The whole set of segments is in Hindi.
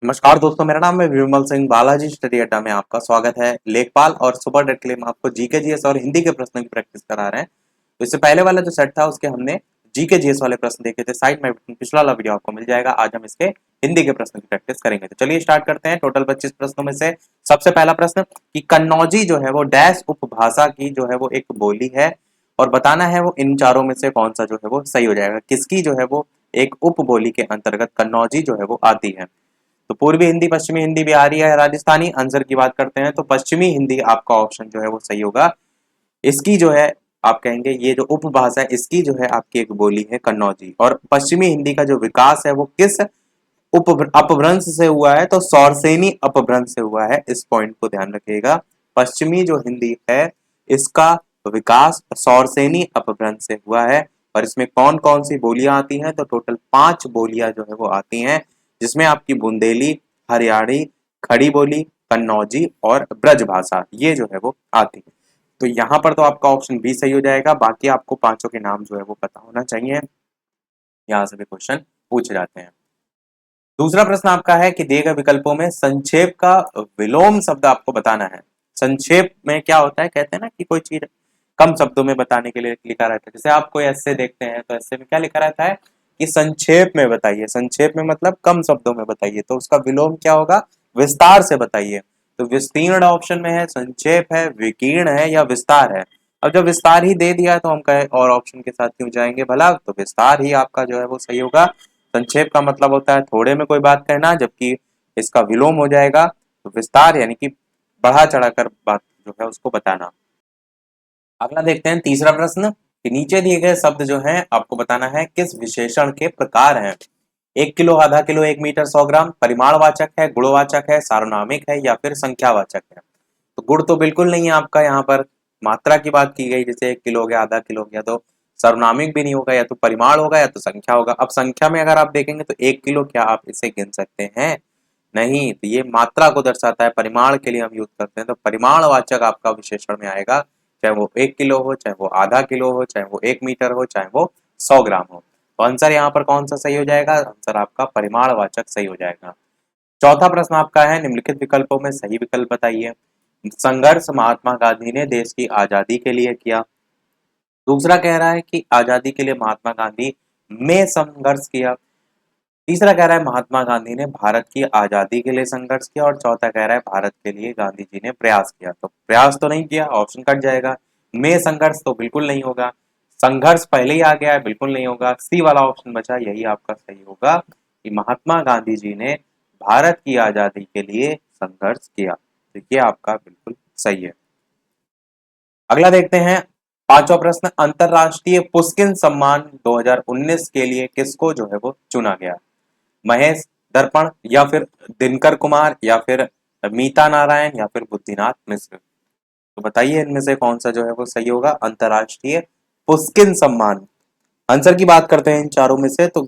नमस्कार दोस्तों, मेरा नाम है विमल सिंह। बालाजी स्टडी अड्डा में आपका स्वागत है। लेखपाल और सुपर डेट के लिए हम आपको जीके जीएस और हिंदी के प्रश्नों की प्रैक्टिस करा रहे हैं। तो इससे पहले वाला जो सेट था उसके हमने जीके जीएस वाले प्रश्न देखे थे। साइड में पिछला वाला वीडियो आपको मिल जाएगा। आज हम इसके हिंदी के प्रश्न की प्रैक्टिस करेंगे। तो चलिए स्टार्ट करते हैं। टोटल 25 प्रश्नों में से सबसे पहला प्रश्न कि कन्नौजी जो है वो डैश उपभाषा की जो है वो एक बोली है और बताना है वो इन चारों में से कौन सा जो है वो सही हो जाएगा। किसकी जो है वो एक उपबोली के अंतर्गत कन्नौजी जो है वो आती है। तो पूर्वी हिंदी, पश्चिमी हिंदी, बिहारी या राजस्थानी। आंसर की बात करते हैं तो पश्चिमी हिंदी आपका ऑप्शन जो है वो सही होगा। इसकी जो है आप कहेंगे ये जो उपभाषा है इसकी जो है आपकी एक बोली है कन्नौजी। और पश्चिमी हिंदी का जो विकास है वो किस उप अपभ्रंश से हुआ है तो सौरसेनी अपभ्रंश से हुआ है। इस पॉइंट को ध्यान रखिएगा। पश्चिमी जो हिंदी है इसका विकास सौरसेनी अपभ्रंश से हुआ है। और इसमें कौन कौन सी बोलियां आती हैं तो टोटल 5 बोलियां जो है वो आती हैं, जिसमें आपकी बुंदेली, हरियाणी, खड़ी बोली, कन्नौजी और ब्रज भाषा ये जो है वो आती है। तो यहाँ पर तो आपका ऑप्शन बी सही हो जाएगा। बाकी आपको पांचों के नाम जो है वो पता होना चाहिए। यहाँ से भी क्वेश्चन पूछे जाते हैं। दूसरा प्रश्न आपका है कि दिए गए विकल्पों में संक्षेप का विलोम शब्द आपको बताना है। संक्षेप में क्या होता है, कहते हैं ना कि कोई चीज कम शब्दों में बताने के लिए लिखा रहता है। जैसे आप कोई एस्से देखते हैं तो एस्से में क्या लिखा रहता है कि संक्षेप में बताइए। संक्षेप में मतलब कम शब्दों में बताइए, तो उसका विलोम क्या होगा, विस्तार से बताइए। तो विस्तीर्ण ऑप्शन में है, संक्षेप है, विकीर्ण है या विस्तार है। अब जब विस्तार ही दे दिया तो हम कहे और ऑप्शन के साथ क्यों जाएंगे भला, तो विस्तार ही आपका जो है वो सही होगा। संक्षेप का मतलब होता है थोड़े में कोई बात कहना, जबकि इसका विलोम हो जाएगा तो विस्तार यानी कि बढ़ा चढ़ाकर बात जो है उसको बताना। अगला देखते हैं तीसरा प्रश्न कि नीचे दिए गए शब्द जो हैं आपको बताना है किस विशेषण के प्रकार हैं। 1 किलो, आधा किलो, 1 मीटर, 100 ग्राम। परिमाणवाचक है, गुणवाचक है, सार्वनामिक है या फिर संख्यावाचक है। तो गुण तो बिल्कुल नहीं है आपका, यहाँ पर मात्रा की बात की गई। जैसे 1 किलो हो गया, आधा किलो हो गया, तो सर्वनामिक भी नहीं होगा, या तो परिमाण होगा या तो संख्या होगा। अब संख्या में अगर आप देखेंगे तो 1 किलो क्या आप इसे गिन सकते हैं? नहीं, तो ये मात्रा को दर्शाता है। परिमाण के लिए हम यूज करते हैं, तो परिमाणवाचक आपका विशेषण में आएगा। चाहे वो 1 किलो हो, चाहे वो आधा किलो हो, चाहे वो 1 मीटर हो, चाहे वो 100 ग्राम हो। तो आंसर यहाँ पर कौन सा सही हो जाएगा? आंसर आपका परिमाणवाचक सही हो जाएगा। चौथा प्रश्न आपका है निम्नलिखित विकल्पों में सही विकल्प बताइए। संघर्ष महात्मा गांधी ने देश की आजादी के लिए किया। दूसरा कह रहा है कि आजादी के लिए महात्मा गांधी में संघर्ष किया। तीसरा कह रहा है महात्मा गांधी ने भारत की आजादी के लिए संघर्ष किया। और चौथा कह रहा है भारत के लिए गांधी जी ने प्रयास किया। तो प्रयास तो नहीं किया, ऑप्शन कट जाएगा। में संघर्ष तो बिल्कुल नहीं होगा। संघर्ष पहले ही आ गया है, बिल्कुल नहीं होगा। सी वाला ऑप्शन बचा, यही आपका सही होगा कि महात्मा गांधी जी ने भारत की आजादी के लिए संघर्ष किया। तो ये आपका बिल्कुल सही है। अगला देखते हैं पांचवा प्रश्न, अंतरराष्ट्रीय पुस्किन सम्मान 2019 के लिए किसको जो है वो चुना गया? महेश दर्पण या फिर दिनकर कुमार या फिर मीता नारायण या फिर बुद्धिनाथ मिश्र। तो बताइए इनमें से कौन सा जो है वो सही होगा। अंतरराष्ट्रीय पुस्किन सम्मान, आंसर की बात करते हैं इन चारों में से तो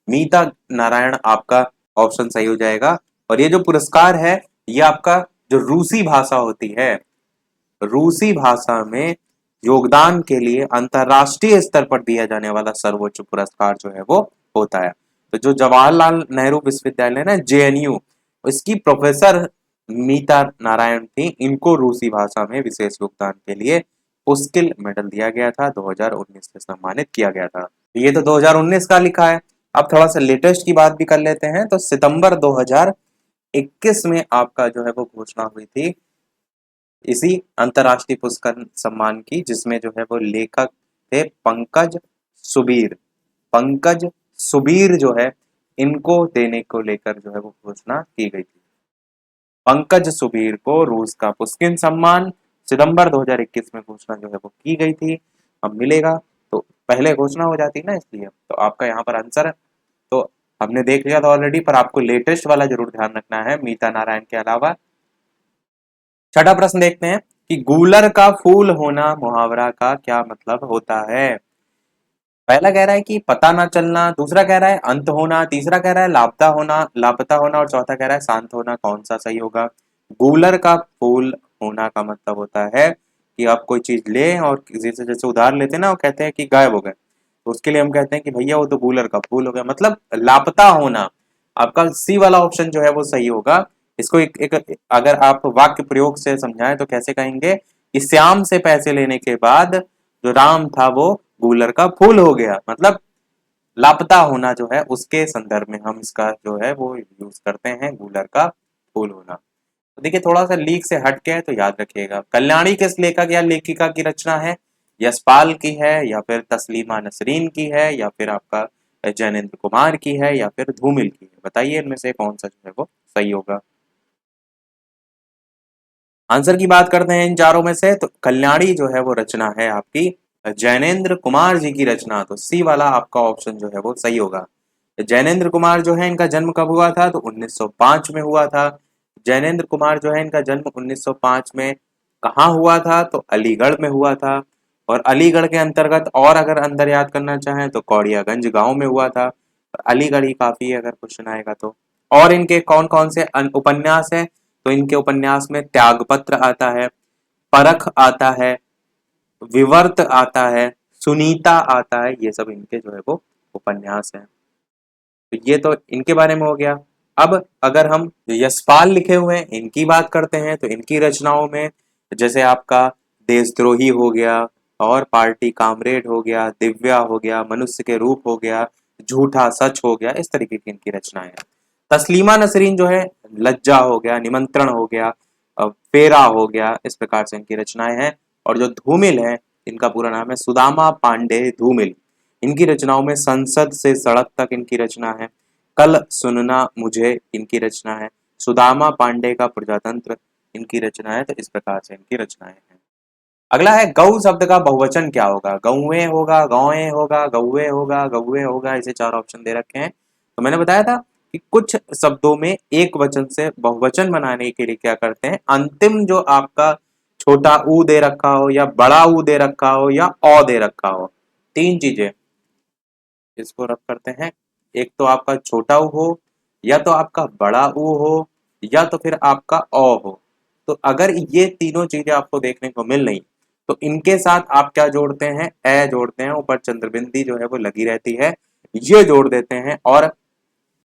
मीता नारायण आपका ऑप्शन सही हो जाएगा। और ये जो पुरस्कार है ये आपका जो रूसी भाषा होती है, रूसी भाषा में योगदान के लिए अंतरराष्ट्रीय स्तर पर दिया जाने वाला सर्वोच्च पुरस्कार जो है वो होता है। तो जो जवाहरलाल नेहरू विश्वविद्यालय ना जेएनयू, इसकी प्रोफेसर मीता नारायण थी। इनको रूसी भाषा में विशेष योगदान के लिए पुस्किल मेडल दिया गया था, 2019 से सम्मानित किया गया था। ये तो 2019 का लिखा है। अब थोड़ा सा लेटेस्ट की बात भी कर लेते हैं। तो सितंबर 2021 में आपका जो है वो घोषणा हुई थी इसी अंतरराष्ट्रीय पुरस्कार सम्मान की, जिसमें जो है वो लेखक थे पंकज सुबीर। पंकज सुबीर जो है इनको देने को लेकर जो है वो घोषणा की गई थी। पंकज सुबीर को रूस का पुस्किन सम्मान सितंबर 2021 में घोषणा जो है वो की गई थी। अब मिलेगा तो पहले घोषणा हो जाती ना, इसलिए तो आपका यहाँ पर आंसर तो हमने देख लिया था ऑलरेडी, पर आपको लेटेस्ट वाला जरूर ध्यान रखना है मीता नारायण के अलावा। छठा प्रश्न देखते हैं कि गूलर का फूल होना मुहावरा का क्या मतलब होता है। पहला कह रहा है कि पता ना चलना, दूसरा कह रहा है अंत होना, तीसरा कह रहा है लापता होना, लापता होना और चौथा कह रहा है शांत होना। कौन सा सही होगा? गूलर का फूल होना का मतलब होता है कि आप कोई चीज लें और किसी से जैसे उधार लेते हैं ना, वो कहते हैं कि गायब हो गए, तो उसके लिए हम कहते हैं कि भैया वो तो गूलर का फूल हो गया, मतलब लापता होना। आपका सी वाला ऑप्शन जो है वो सही होगा। इसको एक अगर आप वाक्य प्रयोग से समझाएं तो कैसे कहेंगे कि श्याम से पैसे लेने के बाद जो राम था वो गूलर का फूल हो गया। मतलब लापता होना जो है उसके संदर्भ में हम इसका जो है वो यूज करते हैं, गूलर का फूल होना। तो देखिए थोड़ा सा लीक से हट के है तो याद रखिएगा। कल्याणी किस लेखक या लेखिका की रचना है? यशपाल की है, या फिर तस्लीमा नसरीन की है, या फिर आपका जैनेन्द्र कुमार की है, या फिर धूमिल की है? बताइए इनमें से कौन सा जो है वो सही होगा। आंसर की बात करते हैं इन चारों में से, तो कल्याणी जो है वो रचना है आपकी जैनेन्द्र कुमार जी की रचना। तो सी वाला आपका ऑप्शन जो है वो सही होगा। जैनेन्द्र कुमार जो है इनका जन्म कब हुआ था? तो 1905 में हुआ था। जैनेन्द्र कुमार जो है इनका जन्म 1905 में कहाँ हुआ था? तो अलीगढ़ में हुआ था। और अलीगढ़ के अंतर्गत और अगर अंदर याद करना चाहें तो कौड़ियागंज गांव में हुआ था। अलीगढ़ ही काफी है अगर क्वेश्चन आएगा तो। और इनके कौन कौन से उपन्यास हैं? तो इनके उपन्यास में त्यागपत्र आता है, परख आता है, विवर्त आता है, सुनीता आता है। ये सब इनके जो है वो उपन्यास हैं। तो ये तो इनके बारे में हो गया। अब अगर हम यशपाल लिखे हुए हैं इनकी बात करते हैं तो इनकी रचनाओं में जैसे आपका देशद्रोही हो गया, और पार्टी कामरेड हो गया, दिव्या हो गया, मनुष्य के रूप हो गया, झूठा सच हो गया, इस तरीके की इनकी रचनाएं हैं। तस्लीमा नसरीन जो है लज्जा हो गया, निमंत्रण हो गया, फेरा हो गया, इस प्रकार से इनकी रचनाएं हैं। और जो धूमिल है इनका पूरा नाम है सुदामा पांडे धूमिल। इनकी रचनाओं में संसद से सड़क तक इनकी रचना है, कल सुनना मुझे इनकी रचना है, सुदामा पांडे का प्रजातंत्र इनकी रचना है। तो इस प्रकार से इनकी रचनाएं हैं। अगला है गौ शब्द का बहुवचन क्या होगा? गौए होगा, गौए होगा, गौए होगा, गौए होगा, ऐसे चार ऑप्शन दे रखे हैं। तो मैंने बताया था कि कुछ शब्दों में एक वचन से बहुवचन बनाने के लिए क्या करते हैं, अंतिम जो आपका छोटा ऊ दे रखा हो, या बड़ा ऊ दे रखा हो, या औ दे रखा हो, तीन चीजें इसको रख करते हैं। एक तो आपका छोटा ऊ हो, या तो आपका बड़ा ऊ हो, या तो फिर आपका औ हो। तो अगर ये तीनों चीजें आपको देखने को मिल रही तो इनके साथ आप क्या जोड़ते हैं? ए जोड़ते हैं, ऊपर चंद्रबिंदी जो है वो लगी रहती है, ये जोड़ देते हैं। और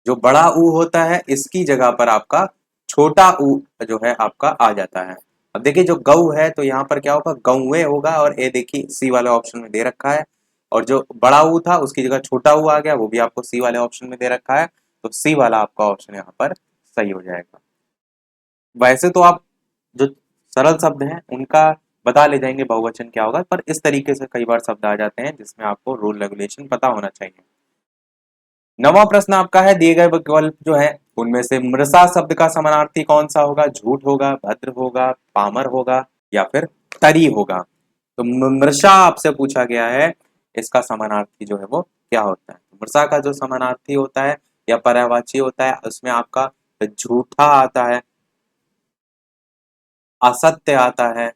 जो बड़ा ऊ होता है इसकी जगह पर आपका छोटा ऊ जो है आपका आ जाता है। अब देखिए जो गऊ है तो यहाँ पर क्या होगा, गौए होगा, और ए देखिए सी वाले ऑप्शन में दे रखा है। और जो बड़ा ऊ था उसकी जगह छोटा ऊ आ गया, वो भी आपको सी वाले ऑप्शन में दे रखा है। तो सी वाला आपका ऑप्शन यहाँ पर सही हो जाएगा। वैसे तो आप जो सरल शब्द हैं उनका बता ले जाएंगे बहुवचन क्या होगा, पर इस तरीके से कई बार शब्द आ जाते हैं जिसमें आपको रूल रेगुलेशन पता होना चाहिए। नवा प्रश्न आपका है, दिए गए विकल्प जो है उनमें से मृषा शब्द का समानार्थी कौन सा होगा? झूठ होगा, भद्र होगा, पामर होगा, या फिर तरी होगा? तो मृषा आपसे पूछा गया है, इसका समानार्थी जो है वो क्या होता है? मृषा का जो समानार्थी होता है या पर्यायवाची होता है उसमें आपका झूठा आता है, असत्य आता है,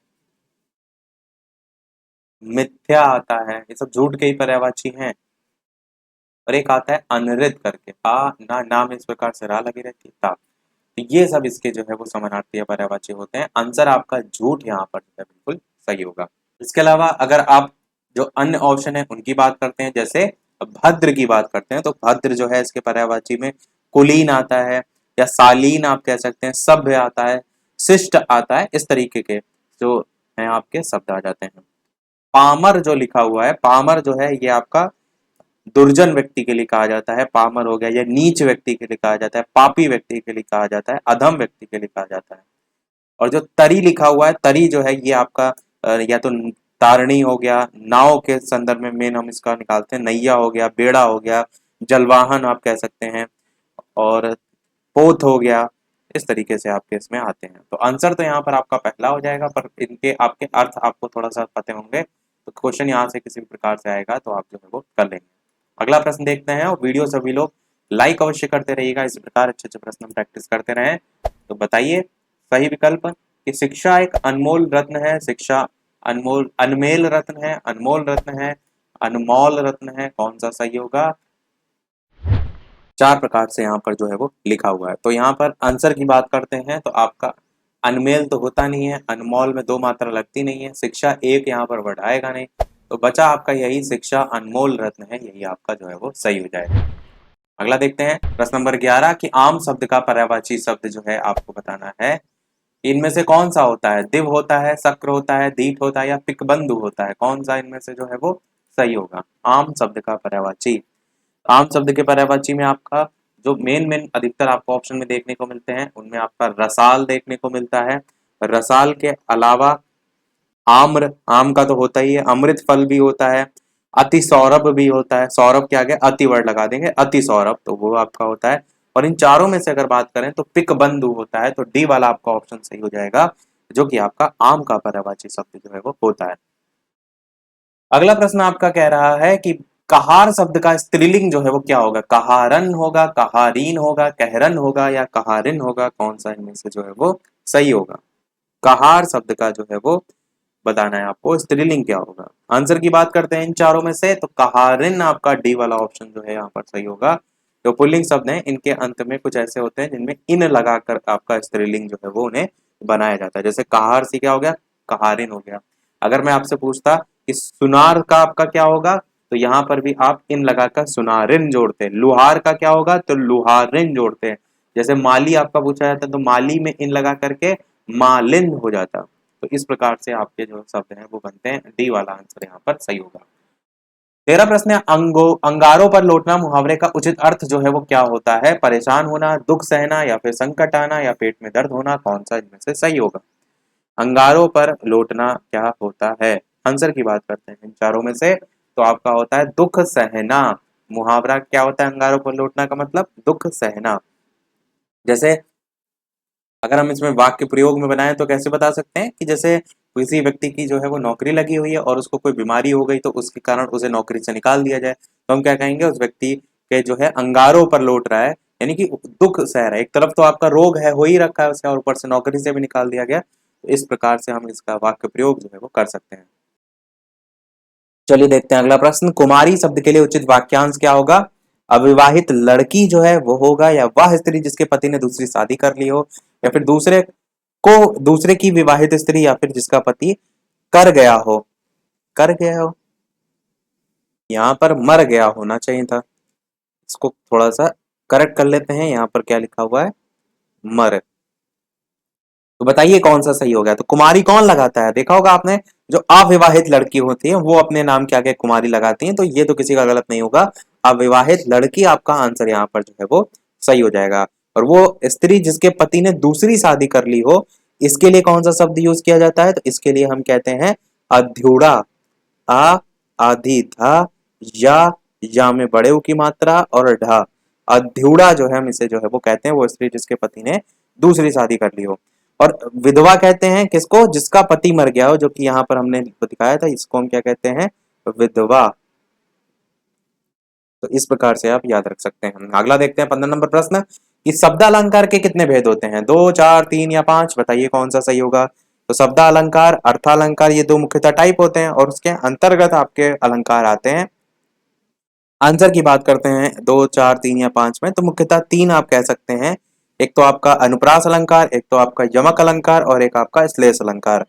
मिथ्या आता है, ये सब झूठ के ही पर्यायवाची हैं। और एक आता है अनृत करके, आ ना ना में इस प्रकार से रा लगी रहती है, ता। तो ये सब इसके जो है वो समानार्थी या पर्यायवाची होते हैं। आंसर आपका झूठ यहाँ पर जो है बिल्कुल सही होगा। इसके अलावा अगर आप जो अन्य ऑप्शन है उनकी बात करते हैं, जैसे भद्र की बात करते हैं, तो भद्र जो है इसके पर्यायवाची में कुलीन आता है, या शालीन आप कह सकते हैं, सभ्य आता है, शिष्ट आता है, इस तरीके के जो है आपके शब्द आ जाते हैं। पामर जो लिखा हुआ है, पामर जो है ये आपका दुर्जन व्यक्ति के लिए कहा जाता है, पामर हो गया, या नीच व्यक्ति के लिए कहा जाता है, पापी व्यक्ति के लिए कहा जाता है, अधम व्यक्ति के लिए कहा जाता है। और जो तरी लिखा हुआ है, तरी जो है ये आपका या तो तारणी हो गया, नाव के संदर्भ में मेन हम इसका निकालते हैं, नैया हो गया, बेड़ा हो गया, जलवाहन आप कह सकते हैं, और पोत हो गया, इस तरीके से आपके इसमें आते हैं। तो आंसर तो यहाँ पर आपका पहला हो जाएगा, पर इनके आपके अर्थ आपको थोड़ा सा पते होंगे तो क्वेश्चन यहाँ से किसी भी प्रकार से आएगा तो आप जो है वो कर लेंगे। अगला प्रश्न देखते हैं, और वीडियो सभी लोग लाइक अवश्य करते रहिएगा, इस प्रकार अच्छे अच्छे प्रश्न हम प्रैक्टिस करते रहें। तो बताइए सही विकल्प कि शिक्षा एक अनमोल रत्न है, शिक्षा अनमोल अनमेल रत्न है, अनमोल रत्न है, अनमोल रत्न है, कौन सा सही होगा? चार प्रकार से यहाँ पर जो है वो लिखा हुआ है। तो यहाँ पर आंसर की बात करते हैं तो आपका अनमेल तो होता नहीं है, अनमोल में दो मात्रा लगती नहीं है, शिक्षा एक यहाँ पर वर्ड आएगा नहीं, तो बचा आपका यही शिक्षा अनमोल रत्न है, यही आपका जो है वो सही हो जाएगा। अगला देखते हैं प्रश्न नंबर 11 कि आम शब्द का पर्यायवाची शब्द जो है आपको बताना है। इनमें से कौन सा होता है? दिव होता है, शक्र होता है, दीठ होता है या पिकबंधु होता है? कौन सा इनमें से जो है वो सही होगा? आम शब्द का पर्यायवाची। आम शब्द के पर्यायवाची में आपका जो मेन अधिकतर आपको ऑप्शन में देखने को मिलते हैं उनमें आपका रसाल देखने को मिलता है। रसाल के अलावा आम्र, आम का तो होता ही है, अमृत फल भी होता है, अति सौरभ भी होता है। सौरभ के आगे अति वर्ड लगा देंगे, अति सौरभ, तो वो आपका होता है। और इन चारों में से अगर बात करें तो पिक बंधु होता है, तो डी वाला आपका ऑप्शन सही हो जाएगा, जो कि आपका आम का पर्यायवाची शब्द जो है वो होता है। अगला प्रश्न आपका कह रहा है कि कहार शब्द का स्त्रीलिंग जो है वो क्या होगा? कहारन होगा, कहारीन होगा, कहरन होगा या कहारिन होगा? कौन सा इनमें से जो है वो सही होगा? कहार शब्द का जो है वो बताना है आपको, स्त्रीलिंग क्या होगा। आंसर की बात करते हैं इन चारों में से, तो कहारिन आपका डी वाला ऑप्शन जो है यहाँ पर सही होगा। जो पुल्लिंग शब्द हैं इनके अंत में कुछ ऐसे होते हैं जिनमें इन लगाकर आपका स्त्रीलिंग जो है वो उन्हें बनाया जाता है। जैसे कहार से क्या हो गया? कहारिन हो गया। अगर मैं आपसे पूछता कि सुनार का आपका क्या होगा, तो यहाँ पर भी आप इन लगाकर सुनारिन जोड़ते हैं। लुहार का क्या होगा? तो लुहारिन जोड़ते हैं। जैसे माली आपका पूछा जाता है तो माली में इन लगा करके मालिन हो जाता। तो इस प्रकार से आपके जो शब्द हैं वो बनते हैं। डी वाला आंसर यहाँ पर सही होगा। 13 प्रश्न है, अंगारों पर लौटना मुहावरे का उचित अर्थ जो है वो क्या होता है? परेशान होना, दुख सहना या फिर संकट आना या पेट में दर्द होना? कौन सा इनमें से सही होगा? अंगारों पर लौटना क्या होता है? आंसर की बात करते हैं इन चारों में से, तो आपका होता है दुख सहना। मुहावरा क्या होता है अंगारों पर लौटना का मतलब? दुख सहना। जैसे अगर हम इसमें वाक्य प्रयोग में बनाएं तो कैसे बता सकते हैं कि जैसे किसी व्यक्ति की जो है वो नौकरी लगी हुई है और उसको कोई बीमारी हो गई तो उसके कारण उसे नौकरी से निकाल दिया जाए, तो हम क्या कहेंगे? उस व्यक्ति के जो है अंगारों पर लौट रहा है, यानी कि दुख सह रहा है। एक तरफ तो आपका रोग है, हो ही रखा है उसे, और ऊपर से नौकरी से भी निकाल दिया गया। तो इस प्रकार से हम इसका वाक्य प्रयोग जो है वो कर सकते हैं। चलिए देखते हैं अगला प्रश्न। कुमारी शब्द के लिए उचित वाक्यांश क्या होगा? अविवाहित लड़की जो है वो होगा, या वह स्त्री जिसके पति ने दूसरी शादी कर ली हो, या फिर दूसरे की विवाहित स्त्री, या फिर जिसका पति कर गया हो। कर गया हो, यहाँ पर मर गया होना चाहिए था। इसको थोड़ा सा करेक्ट कर लेते हैं। यहाँ पर क्या लिखा हुआ है? मर। तो बताइए कौन सा सही हो गया? तो कुमारी कौन लगाता है? देखा होगा आपने, जो अविवाहित लड़की होती है वो अपने नाम के आगे कुमारी लगाती है, तो ये तो किसी का गलत नहीं होगा। अविवाहित लड़की आपका आंसर यहाँ पर जो है वो सही हो जाएगा। और वो स्त्री जिसके पति ने दूसरी शादी कर ली हो, इसके लिए कौन सा शब्द यूज किया जाता है? तो इसके लिए हम कहते हैं अध्युड़ा। आ, आधी, धा, या में बड़े ऊ की मात्रा और ढा। अध्युड़ा जो है हम इसे जो है वो कहते हैं वो स्त्री जिसके पति ने दूसरी शादी कर ली हो। और विधवा कहते हैं किसको? जिसका पति मर गया हो, जो कि यहाँ पर हमने दिखाया था, इसको हम क्या कहते हैं? विधवा। तो इस प्रकार से आप याद रख सकते हैं। अगला देखते हैं 15 नंबर प्रश्न कि शब्दालंकार के कितने भेद होते हैं? 2, 4, 3 या 5? बताइए कौन सा सही होगा? तो शब्दालंकार, अर्थालंकार, ये दो मुख्यतः टाइप होते हैं और उसके अंतर्गत आपके अलंकार आते हैं। आंसर की बात करते हैं 2, 4, 3 या 5 में, तो मुख्यतः 3 आप कह सकते हैं। एक तो आपका अनुप्रास अलंकार, एक तो आपका यमक अलंकार और एक आपका श्लेष अलंकार।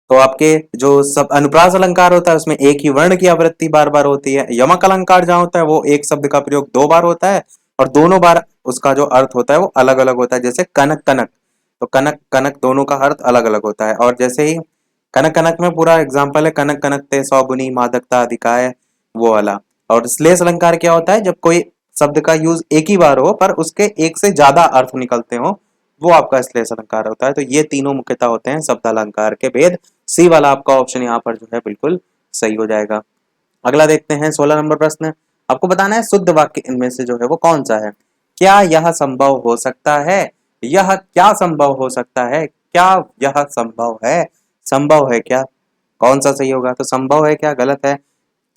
तो आपके जो सब अनुप्रास अलंकार होता है उसमें एक ही वर्ण की आवृत्ति बार बार होती है। यमक अलंकार जहां होता है वो एक शब्द का प्रयोग 2 बार होता है और दोनों बार उसका जो अर्थ होता है वो अलग अलग होता है। जैसे कनक कनक, तो कनक कनक दोनों का अर्थ अलग अलग होता है। और जैसे ही कनक कनक में पूरा एग्जाम्पल है कनक कनक ते सौगुनी मादकता अधिकाय, वो वाला। और श्लेष अलंकार क्या होता है? जब कोई शब्द का यूज एक ही बार हो पर उसके एक से ज्यादा अर्थ निकलते हो, वो आपका श्लेष अलंकार होता है। तो ये तीनों मुख्यतः होते हैं शब्द अलंकार के भेद। सी वाला आपका ऑप्शन यहाँ पर जो है बिल्कुल सही हो जाएगा। अगला देखते हैं 16 नंबर प्रश्न। आपको बताना है शुद्ध वाक्य इनमें से जो है वो कौन सा है? क्या यह संभव हो सकता है? यह क्या संभव हो सकता है? क्या यह संभव है? संभव है क्या? कौन सा सही होगा? तो संभव है क्या गलत है।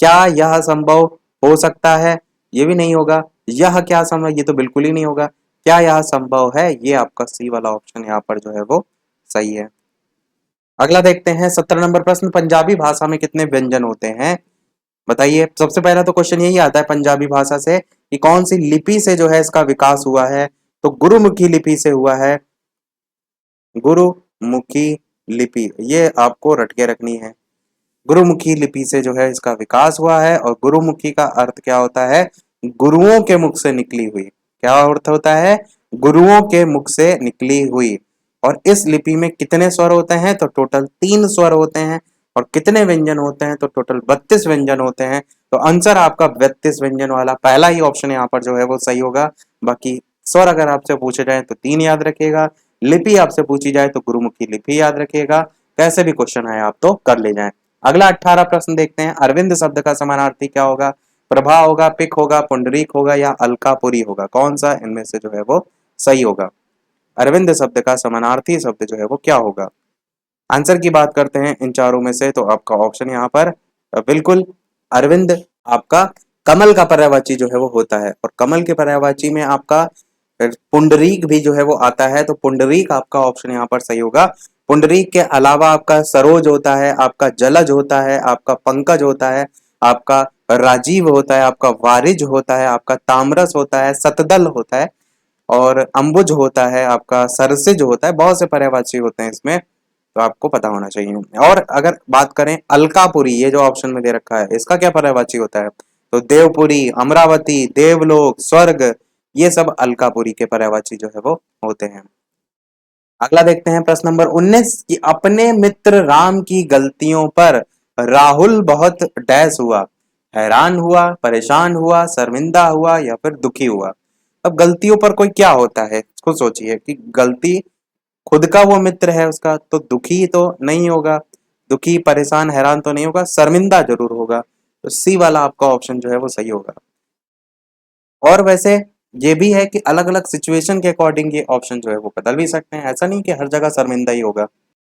क्या यह संभव हो सकता है? ये भी नहीं होगा। यह क्या संभव, ये तो बिल्कुल ही नहीं होगा। क्या यह संभव है? ये आपका सी वाला ऑप्शन यहाँ पर जो है वो सही है। अगला देखते हैं 17 नंबर प्रश्न। पंजाबी भाषा में कितने व्यंजन होते हैं? बताइए। सबसे पहला तो क्वेश्चन यही आता है पंजाबी भाषा से कि कौन सी लिपि से जो है इसका विकास हुआ है? तो गुरुमुखी लिपि से हुआ है। गुरुमुखी लिपि, ये आपको रट के रखनी है। गुरुमुखी लिपि से जो है इसका विकास हुआ है। और गुरुमुखी का अर्थ क्या होता है? गुरुओं के मुख से निकली हुई। क्या अर्थ होता है? गुरुओं के मुख से निकली हुई। और इस लिपि में कितने स्वर होते हैं? तो टोटल 3 स्वर होते हैं। और कितने व्यंजन होते हैं? तो टोटल 32 व्यंजन होते हैं। तो आंसर आपका 32 व्यंजन वाला पहला ही ऑप्शन यहाँ पर जो है वो सही होगा। बाकी स्वर अगर आपसे पूछे जाए तो 3 याद रखिएगा, लिपि आपसे पूछी जाए तो गुरुमुखी लिपि याद रखिएगा। कैसे भी क्वेश्चन आए आप तो कर ले जाएं। अगला 18 प्रश्न देखते हैं। अरविंद शब्द का समानार्थी क्या होगा? प्रभा होगा, पिक होगा, पुंडरीक होगा या अलकापुरी होगा? कौन सा इनमें से जो है वो सही होगा? अरविंद शब्द का समानार्थी शब्द जो है वो क्या होगा? आंसर की बात करते हैं इन चारों में से, तो आपका ऑप्शन यहाँ पर बिल्कुल अरविंद आपका कमल का पर्यायवाची जो है वो होता है। और कमल के पर्यायवाची में आपका पुंडरीक भी जो है वो आता है। तो पुंडरीक आपका ऑप्शन यहाँ पर सही होगा। पुंडरीक के अलावा आपका सरोज होता है, आपका जलज होता है, आपका पंकज होता है, आपका राजीव होता है, आपका वारिज होता है, आपका तामरस होता है, सतदल होता है और अंबुज होता है, आपका सरसिज होता है। बहुत से पर्यायवाची होते हैं इसमें, तो आपको पता होना चाहिए। और अगर बात करें अलकापुरी, ये जो ऑप्शन में दे रखा है, इसका क्या पर्यायवाची होता है? तो देवपुरी, अमरावती, देवलोक, स्वर्ग, ये सब अलकापुरी के पर्यायवाची जो है वो होते हैं। अगला देखते हैं प्रश्न नंबर 19 कि अपने मित्र राम की गलतियों पर राहुल बहुत डैश हुआ। हैरान हुआ, परेशान हुआ, शर्मिंदा हुआ या फिर दुखी हुआ? अब गलतियों पर कोई क्या होता है, खुद सोचिए कि गलती खुद का वो मित्र है उसका, तो दुखी तो नहीं होगा, दुखी परेशान हैरान तो नहीं होगा, शर्मिंदा जरूर होगा। तो सी वाला आपका ऑप्शन जो है वो सही होगा। और वैसे ये भी है कि अलग अलग सिचुएशन के अकॉर्डिंग ये ऑप्शन जो है वो बदल भी सकते हैं, ऐसा नहीं कि हर जगह शर्मिंदा ही होगा।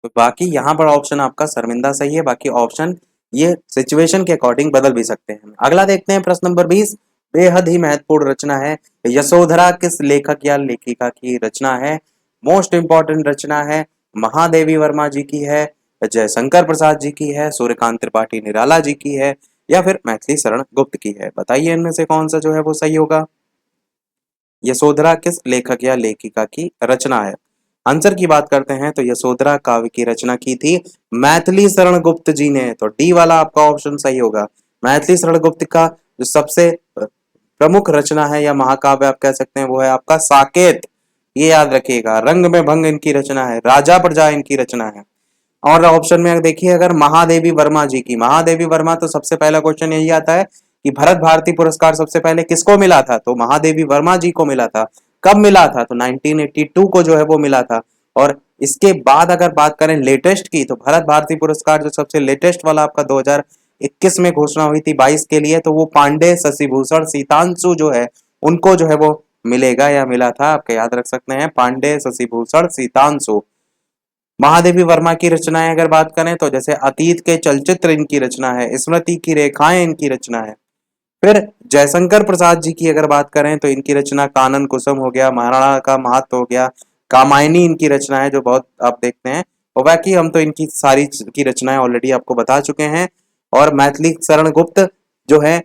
तो बाकी यहाँ पर ऑप्शन आपका शर्मिंदा सही है, बाकी ऑप्शन ये सिचुएशन के अकॉर्डिंग बदल भी सकते हैं। अगला देखते हैं प्रश्न नंबर 20। बेहद ही महत्वपूर्ण रचना है। यशोधरा किस लेखक या लेखिका की रचना है? मोस्ट इंपॉर्टेंट रचना है। महादेवी वर्मा जी की है, जयशंकर प्रसाद जी की है, सूर्यकांत त्रिपाठी निराला जी की है या फिर मैथिली शरण गुप्त की है? बताइए इनमें से कौन सा जो है वो सही होगा। यशोधरा किस लेखक या लेखिका की रचना है? आंसर की बात करते हैं तो यशोधरा काव्य की रचना की थी मैथिली शरण गुप्त जी ने। तो डी वाला आपका ऑप्शन सही होगा। मैथिली शरण गुप्त का जो सबसे प्रमुख रचना है या महाकाव्य आप कह सकते हैं वो है आपका साकेत। ये याद रखिएगा। रंग में भंग इनकी रचना है, राजा प्रजा इनकी रचना है। और ऑप्शन में देखिए अगर महादेवी वर्मा जी की, महादेवी वर्मा, तो सबसे पहला क्वेश्चन यही आता है कि भरत भारती पुरस्कार सबसे पहले किसको मिला था? तो महादेवी वर्मा जी को मिला था। कब मिला था? तो 1982 को जो है वो मिला था। और इसके बाद अगर बात करें लेटेस्ट की, तो भरत भारती पुरस्कार जो सबसे लेटेस्ट वाला आपका 2021 में घोषणा हुई थी 22 के लिए, तो वो पांडे, शशिभूषण, सीतांशु जो है उनको जो है वो मिलेगा या मिला था। आपके याद रख सकते हैं पांडे, शशिभूषण, सीतांशु। महादेवी वर्मा की रचनाएं अगर बात करें तो जैसे अतीत के चलचित्र इनकी रचना है, स्मृति की रेखाएं इनकी रचना है। फिर जयशंकर प्रसाद जी की अगर बात करें तो इनकी रचना कानन कुसुम हो गया, महाराणा का महत्व हो गया, कामायनी इनकी रचना है जो बहुत आप देखते हैं। और बाकी हम तो इनकी सारी की रचनाएं ऑलरेडी आपको बता चुके हैं। और मैथिली शरण गुप्त जो है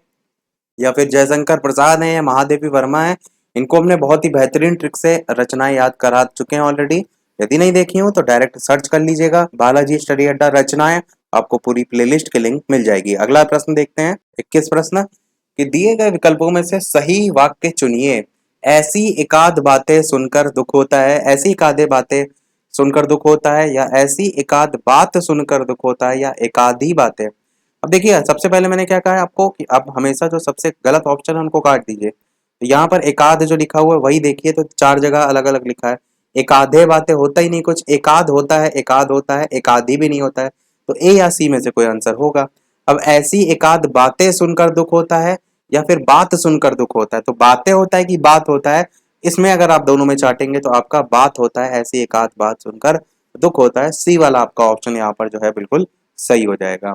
या फिर जयशंकर प्रसाद है या महादेवी वर्मा है, इनको हमने बहुत ही बेहतरीन ट्रिक से रचनाएं याद करा चुके हैं ऑलरेडी। यदि नहीं देखी हो तो डायरेक्ट सर्च कर लीजिएगा बालाजी स्टडी अड्डा रचनाएं, आपको पूरी प्लेलिस्ट की लिंक मिल जाएगी। अगला प्रश्न देखते हैं 21 प्रश्न कि दिए गए विकल्पों में से सही वाक्य चुनिए। ऐसी एकाध बातें सुनकर दुख होता है, ऐसी एकाधे बातें सुनकर दुख होता है या ऐसी एकाध बात सुनकर दुख होता है या एकाधी बातें? अब देखिए सबसे पहले मैंने क्या कहा है आपको कि आप हमेशा जो सबसे गलत ऑप्शन है उनको काट दीजिए। तो यहाँ पर एकाध जो लिखा हुआ है वही देखिए, तो 4 जगह अलग अलग लिखा है। एकाधे बातें होता ही नहीं कुछ, एकाध होता है, एकाध होता है, एकाधी भी नहीं होता है। तो ए या सी में से कोई आंसर होगा। अब ऐसी एकाध बातें सुनकर दुख होता है या फिर बात सुनकर दुख होता है? तो बातें होता है कि बात होता है? इसमें अगर आप दोनों में चाटेंगे तो आपका बात होता है, ऐसी एकाध बात सुनकर दुख होता है। सी वाला आपका ऑप्शन यहाँ पर जो है बिल्कुल सही हो जाएगा।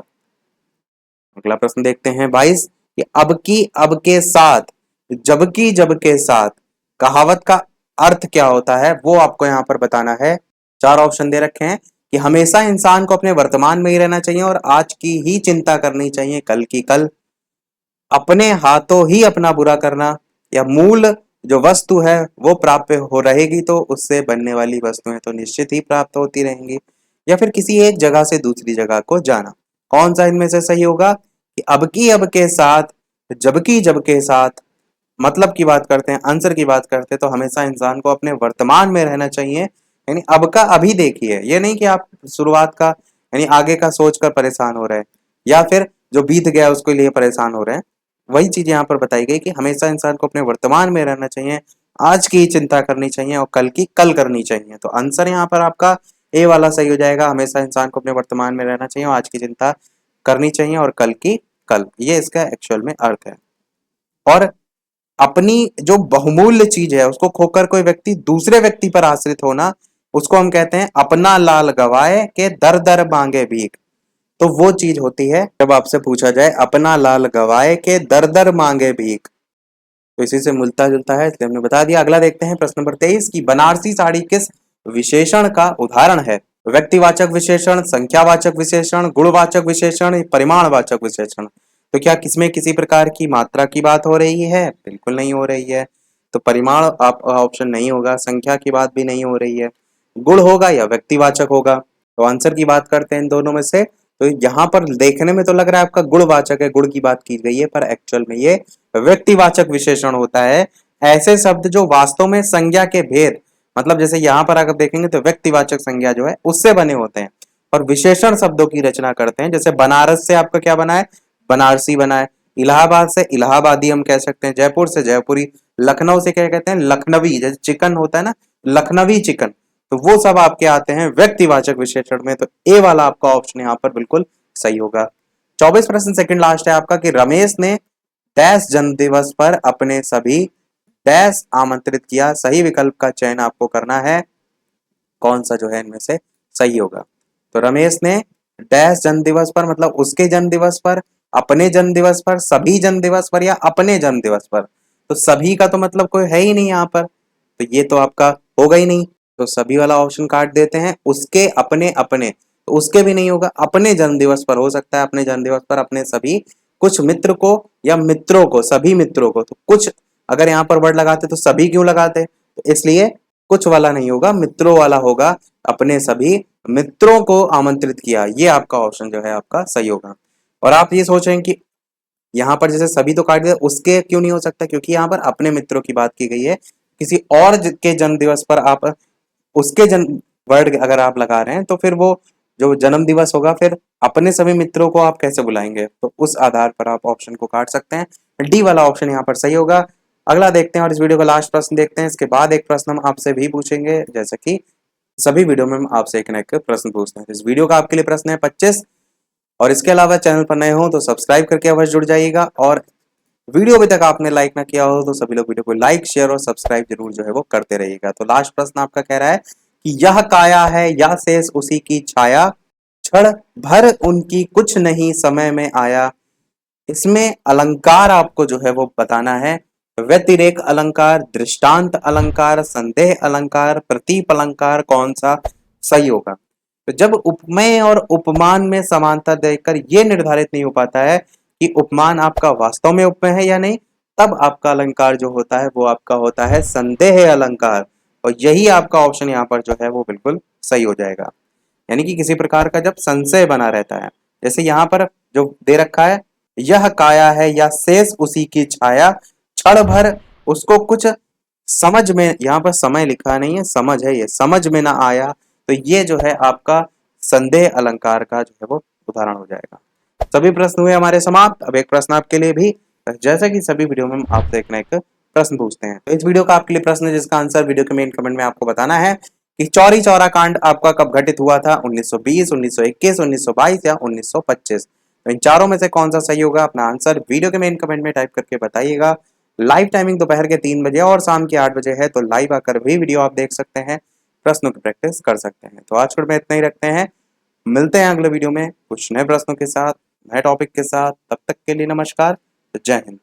अगला प्रश्न देखते हैं 22 कि अब के साथ, जबकि जब के साथ कहावत का अर्थ क्या होता है वो आपको यहाँ पर बताना है। 4 ऑप्शन दे रखे हैं कि हमेशा इंसान को अपने वर्तमान में ही रहना चाहिए और आज की ही चिंता करनी चाहिए, कल की कल, अपने हाथों ही अपना बुरा करना, या मूल जो वस्तु है वो प्राप्य हो रहेगी तो उससे बनने वाली वस्तुएं तो निश्चित ही प्राप्त होती रहेंगी, या फिर किसी एक जगह से दूसरी जगह को जाना। कौन सा इनमें से सही होगा कि अब के साथ, जबकि जब के साथ, मतलब की बात करते हैं, आंसर की बात करते हैं, तो हमेशा इंसान को अपने वर्तमान में रहना चाहिए। यानी अब का अभी देखिए, ये नहीं कि आप शुरुआत का यानी आगे का सोच कर परेशान हो रहे हैं या फिर जो बीत गया उसके लिए परेशान हो रहे हैं। वही चीज यहाँ पर बताई गई कि हमेशा इंसान को अपने वर्तमान में रहना चाहिए, आज की चिंता करनी चाहिए और कल की कल करनी चाहिए। तो आंसर यहाँ पर आपका ए वाला सही हो जाएगा। हमेशा इंसान को अपने वर्तमान में रहना चाहिए और आज की चिंता करनी चाहिए और कल की कल, ये इसका एक्चुअल में अर्थ है। और अपनी जो बहुमूल्य चीज है उसको खोकर कोई व्यक्ति दूसरे व्यक्ति पर आश्रित होना, उसको हम कहते हैं अपना लाल गवाए के दर दर मांगे भीख। तो वो चीज होती है जब आपसे पूछा जाए अपना लाल गवाए के दर दर मांगे भीख, तो इसी से मिलता जुलता है, इसलिए हमने बता दिया। अगला देखते हैं प्रश्न नंबर 23 की बनारसी साड़ी किस विशेषण का उदाहरण है? व्यक्तिवाचक विशेषण, संख्यावाचक विशेषण, गुणवाचक विशेषण, परिमाणवाचक विशेषण। तो क्या किसमें किसी प्रकार की मात्रा की बात हो रही है? बिल्कुल नहीं हो रही है। तो परिमाण आप ऑप्शन नहीं होगा, संख्या की बात भी नहीं हो रही है, गुण होगा या व्यक्तिवाचक होगा। तो आंसर की बात करते हैं इन दोनों में से। तो यहाँ पर देखने में तो लग रहा है आपका गुणवाचक है, गुण की बात की गई है, पर एक्चुअल में ये व्यक्तिवाचक विशेषण होता है। ऐसे शब्द जो वास्तव में संज्ञा के भेद, मतलब जैसे यहाँ पर अगर देखेंगे तो व्यक्तिवाचक संज्ञा जो है उससे बने होते हैं और विशेषण शब्दों की रचना करते हैं। जैसे बनारस से आपका क्या बना है? बनारसी बना है। इलाहाबाद से इलाहाबादी हम कह सकते हैं। जयपुर से जयपुरी। लखनऊ से क्या कहते हैं? लखनवी। जैसे चिकन होता है ना, लखनवी चिकन। तो वो सब आपके आते हैं व्यक्तिवाचक विशेषण में। तो ए वाला आपका ऑप्शन यहाँ पर बिल्कुल सही होगा। 24 प्रश्न सेकंड लास्ट है आपका कि रमेश ने डैश जन्म दिवस पर अपने सभी डैश आमंत्रित किया। सही विकल्प का चयन आपको करना है, कौन सा जो है इनमें से सही होगा। तो रमेश ने डैश जन्म दिवस पर, मतलब उसके जन्म दिवस पर, अपने जन्म दिवस पर, सभी जन्म दिवस पर या अपने जन्म दिवस पर। तो सभी का तो मतलब कोई है ही नहीं यहाँ पर, तो ये तो आपका होगा ही नहीं। तो सभी वाला ऑप्शन काट देते हैं। उसके अपने अपने, तो उसके भी नहीं होगा। अपने जन्म दिवस पर हो सकता है, अपने जन्म दिवस पर अपने सभी कुछ मित्र को या मित्रों को, सभी मित्रों को। तो कुछ अगर यहाँ पर वर्ड लगाते तो सभी क्यों लगाते? तो इसलिए कुछ वाला नहीं होगा, मित्रों वाला होगा। अपने सभी मित्रों को आमंत्रित किया, ये आपका ऑप्शन जो है आपका सही होगा। और आप ये सोच रहे हैं कि यहाँ पर जैसे सभी तो काट दिया, उसके क्यों नहीं हो सकता? क्योंकि यहाँ पर अपने मित्रों की बात की गई है। किसी और के जन्म दिवस पर आप उसके जन्म वर्ड अगर आप लगा रहे हैं तो फिर वो जो जन्म दिवस होगा, फिर अपने सभी मित्रों को आप कैसे बुलाएंगे? तो उस आधार पर आप ऑप्शन को काट सकते हैं। डी वाला ऑप्शन यहाँ पर सही होगा। अगला देखते हैं और इस वीडियो का लास्ट प्रश्न देखते हैं। इसके बाद एक प्रश्न हम आपसे भी पूछेंगे, जैसे कि सभी वीडियो में हम आपसे एक न एक प्रश्न पूछते हैं। इस वीडियो का आपके लिए प्रश्न है 25। और इसके अलावा चैनल पर नए हो तो सब्सक्राइब करके अवश्य जुड़ जाइएगा। और वीडियो अभी तक आपने लाइक ना किया हो तो सभी लोग वीडियो को लाइक, शेयर और सब्सक्राइब जरूर जो है वो करते रहिएगा। तो लास्ट प्रश्न आपका कह रहा है कि यह काया है या शेष उसी की छाया, क्षण भर उनकी कुछ नहीं समय में आया। इसमें अलंकार आपको जो है वो बताना है। व्यतिरेक अलंकार, दृष्टांत अलंकार, संदेह अलंकार, प्रतीप अलंकार, कौन सा सही होगा? तो जब उपमेय और उपमान में समानता देखकर यह निर्धारित नहीं हो पाता है कि उपमान आपका वास्तव में उपमेय है या नहीं, तब आपका अलंकार जो होता है वो आपका होता है संदेह अलंकार। और यही आपका ऑप्शन यहाँ पर जो है वो बिल्कुल सही हो जाएगा। यानी कि किसी प्रकार का जब संशय बना रहता है, जैसे यहाँ पर जो दे रखा है, यह काया है या शेष उसी की छाया, क्षण भर उसको कुछ समझ में, यहाँ पर समय लिखा नहीं है, समझ है, ये समझ में ना आया। तो ये जो है आपका संदेह अलंकार का जो है वो उदाहरण हो जाएगा। सभी प्रश्न हुए हमारे समाप्त। अब एक प्रश्न आपके लिए भी, जैसा कि सभी वीडियो में हम आपसे एक ना एक प्रश्न पूछते हैं। तो इस वीडियो का आपके लिए प्रश्न है जिसका आंसर वीडियो के मेन कमेंट में आपको बताना है कि चौरी चौरा कांड आपका कब घटित हुआ था? 1920, 1921, 1922 या 1925? तो इन चारों में से कौन सा सही होगा? अपना आंसर वीडियो के मेन कमेंट में टाइप करके बताइएगा। लाइव टाइमिंग दोपहर के 3 बजे और शाम के 8 बजे है, तो लाइव आकर भी वीडियो आप देख सकते हैं, प्रश्नों की प्रैक्टिस कर सकते हैं। तो आज में इतना ही रखते हैं, मिलते हैं अगले वीडियो में कुछ नए प्रश्नों के साथ, नए टॉपिक के साथ। तब तक के लिए नमस्कार, जय हिंद।